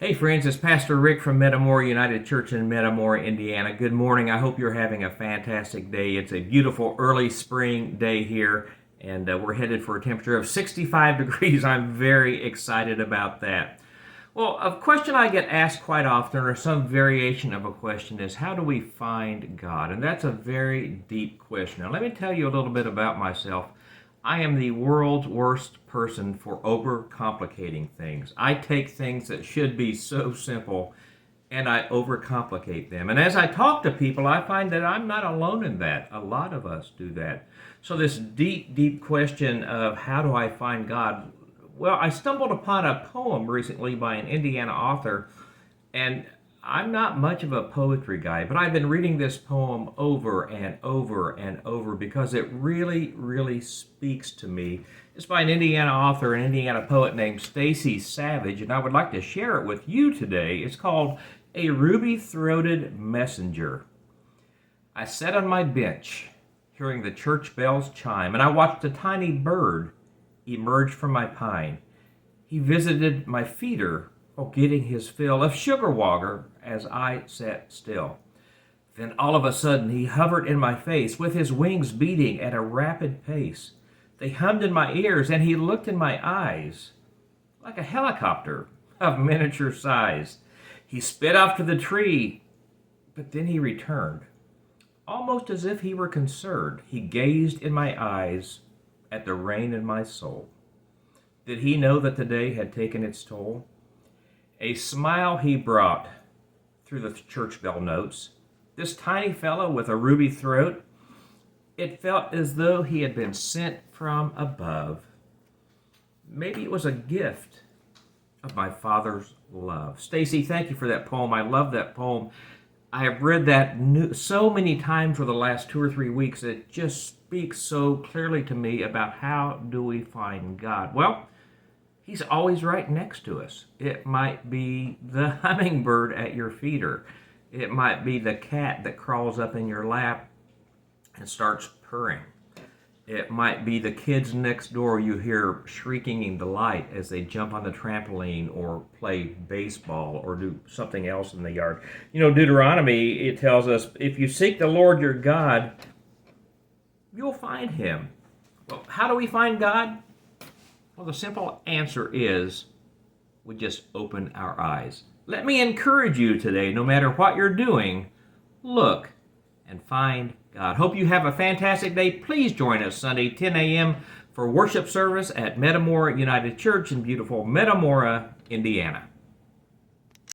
Hey friends, it's Pastor Rick from Metamora United Church in Metamora, Indiana. Good morning. I hope you're having a fantastic day. It's a beautiful early spring day here, and we're headed for a temperature of 65 degrees. I'm very excited about that. Well, a question I get asked quite often, or some variation of a question, is how do we find God? And that's a very deep question. Now, let me tell you a little bit about myself. I am the world's worst person for overcomplicating things. I take things that should be so simple and I overcomplicate them. And as I talk to people, I find that I'm not alone in that. A lot of us do that. So, this deep, deep question of how do I find God? Well, I stumbled upon a poem recently by an Indiana author, and I'm not much of a poetry guy, but I've been reading this poem over and over and over because it really, really speaks to me. It's by an Indiana author, an Indiana poet named Stacy Savage, and I would like to share it with you today. It's called A Ruby-Throated Messenger. I sat on my bench, hearing the church bells chime, and I watched a tiny bird emerge from my pine. He visited my feeder while getting his fill of sugar water as I sat still. Then all of a sudden he hovered in my face with his wings beating at a rapid pace. They hummed in my ears and he looked in my eyes like a helicopter of miniature size. He sped off to the tree, but then he returned. Almost as if he were concerned, he gazed in my eyes at the rain in my soul. Did he know that the day had taken its toll? A smile he brought through the church bell notes. This tiny fellow with a ruby throat, it felt as though he had been sent from above. Maybe it was a gift of my Father's love. Stacy, thank you for that poem. I love that poem. I have read that so many times for the last 2 or 3 weeks. It just speaks so clearly to me about how do we find God. Well, He's always right next to us. It might be the hummingbird at your feeder. It might be the cat that crawls up in your lap and starts purring. It might be the kids next door you hear shrieking in delight as they jump on the trampoline or play baseball or do something else in the yard. You know, Deuteronomy, it tells us, if you seek the Lord your God, you'll find Him. Well, how do we find God? Well, the simple answer is we just open our eyes. Let me encourage you today, no matter what you're doing, look and find God. Hope you have a fantastic day. Please join us Sunday, 10 a.m. for worship service at Metamora United Church in beautiful Metamora, Indiana.